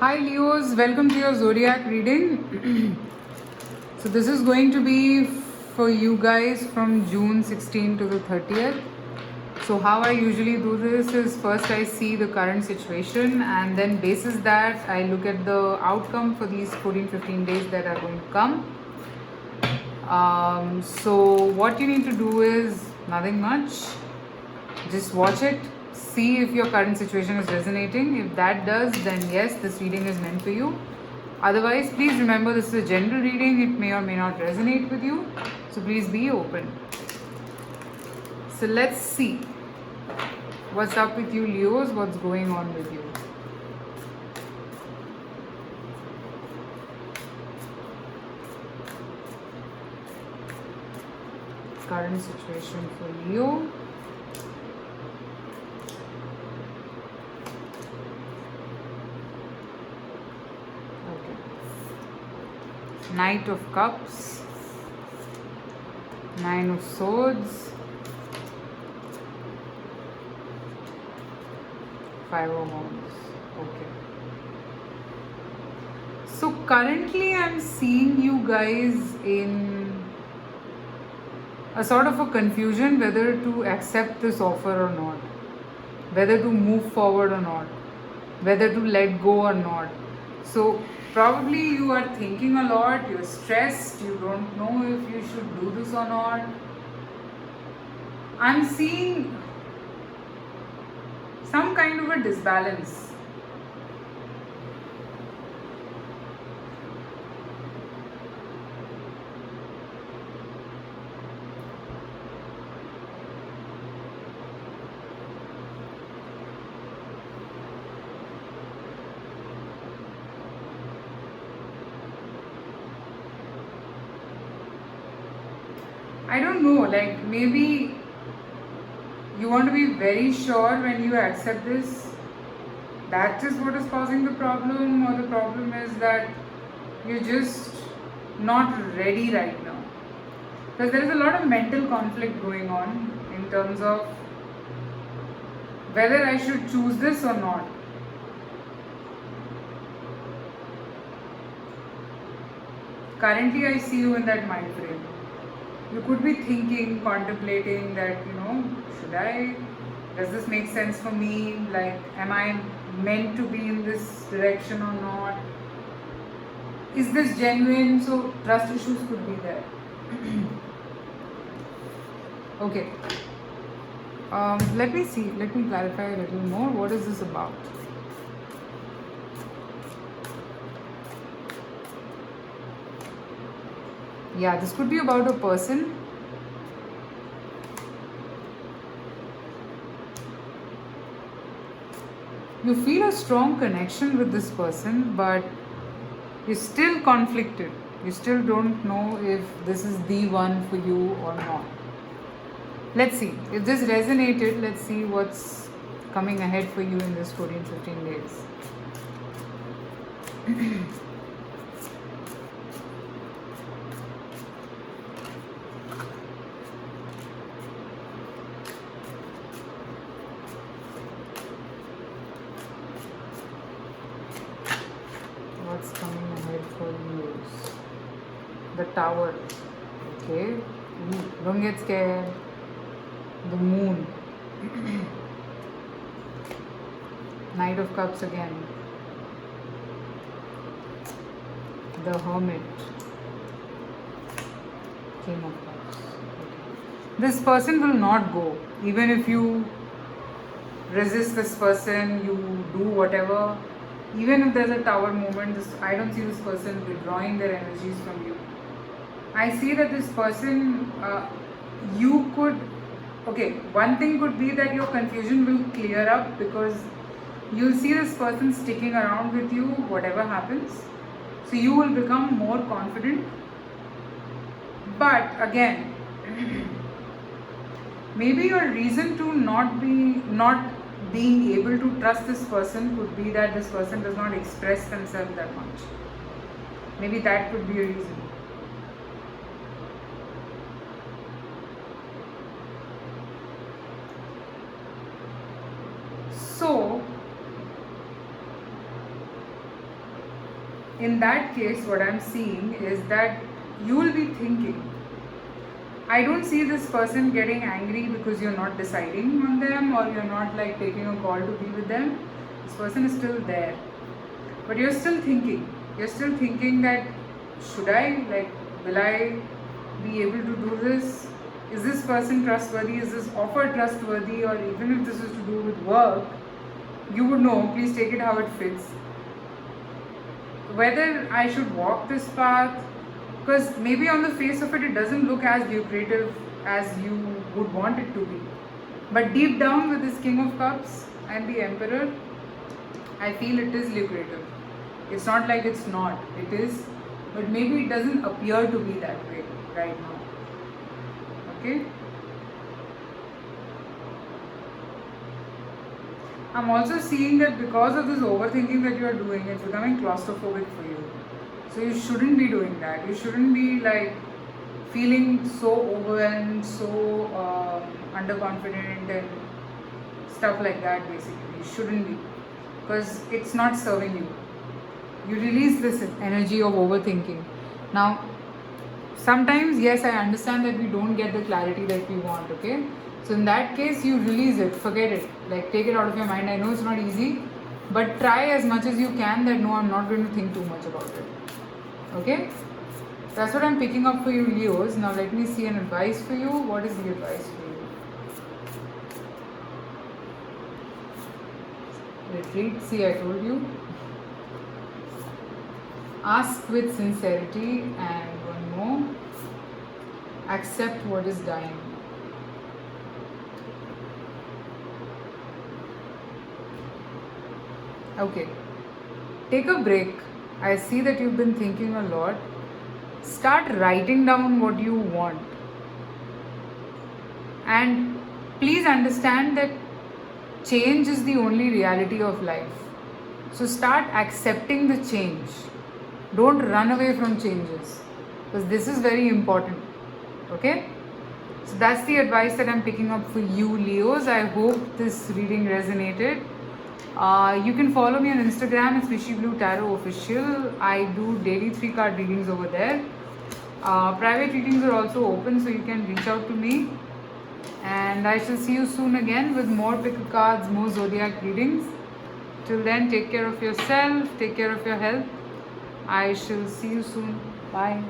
Hi Leos, welcome to your zodiac reading. So this is going to be for you guys from June 16 to the 30th. So how I usually do this is first I see the current situation, and then basis that I look at the outcome for these 14-15 days that are going to come. So what you need to do is nothing much. Just watch it, see if your current situation is resonating. If that does, then yes, this reading is meant for you. Otherwise, please remember this is a general reading. It may or may not resonate with you. So please be open. So let's see what's up with you, Leos. What's going on with you? Current situation for Leo. Knight of Cups, Nine of Swords, Five of Wands. Okay. So currently I'm seeing you guys in a sort of a confusion whether to accept this offer or not, whether to move forward or not, whether to let go or not. So probably you are thinking a lot, you're stressed, you don't know if you should do this or not. I'm seeing some kind of a disbalance. I don't know, like maybe you want to be very sure when you accept this. That is what is causing the problem, or the problem is that you're just not ready right now. Because there is a lot of mental conflict going on in terms of whether I should choose this or not. Currently, I see you in that mind frame. You could be thinking, contemplating that, should I? Does this make sense for me? Like, am I meant to be in this direction or not? Is this genuine? So, trust issues could be there. Okay. Let me see. Let me clarify a little more. What is this about? Yeah, this could be about a person. You feel a strong connection with this person, but you're still conflicted. You still don't know if this is the one for you or not. Let's see. If this resonated, let's see what's coming ahead for you in this 14-15 days. What's coming ahead for you? The Tower. Okay. Don't get scared. The Moon. Knight of Cups again. The Hermit. King of Cups. Okay. This person will not go. Even if you resist this person, you do whatever. Even if there's a tower moment, I don't see this person withdrawing their energies from you. I see that this person, you could, okay, one thing could be that your confusion will clear up because you'll see this person sticking around with you whatever happens. So you will become more confident. But again, maybe your reason to not being able to trust this person could be that this person does not express themselves that much. Maybe that could be a reason. So in that case, what I'm seeing is that you will be thinking. I don't see this person getting angry because you're not deciding on them or you're not like taking a call to be with them. This person is still there. But you're still thinking. You're still thinking that should I, like, will I be able to do this? Is this person trustworthy? Is this offer trustworthy? Or even if this is to do with work, you would know, please take it how it fits. Whether I should walk this path, because maybe on the face of it, it doesn't look as lucrative as you would want it to be. But deep down with this King of Cups and the Emperor, I feel it is lucrative. It's not like it's not, it is, but maybe it doesn't appear to be that way right now. Okay? I'm also seeing that because of this overthinking that you are doing, it's becoming claustrophobic for you. So you shouldn't be doing that. You shouldn't be like feeling so overwhelmed, so underconfident and stuff like that basically. You shouldn't be. Because it's not serving you. You release this energy of overthinking. Now, sometimes, yes, I understand that we don't get the clarity that we want, okay? So in that case, you release it, forget it, like take it out of your mind. I know it's not easy, but try as much as you can that no, I'm not going to think too much about it, okay? That's what I'm picking up for you, Leos. Now let me see an advice for you. What is the advice for you? Retreat, see, I told you. Ask with sincerity, and one more. Accept what is dying. Okay. Take a break. I see that you've been thinking a lot. Start writing down what you want. And please understand that change is the only reality of life. So start accepting the change. Don't run away from changes, because this is very important. Okay? So that's the advice that I'm picking up for you, Leos. I hope this reading resonated. You can follow me on Instagram. It's Vishy Blue Tarot Official. I do daily 3-card readings over there. Private readings are also open, so you can reach out to me. And I shall see you soon again with more pick cards, more zodiac readings. Till then, take care of yourself, take care of your health. I shall see you soon. Bye.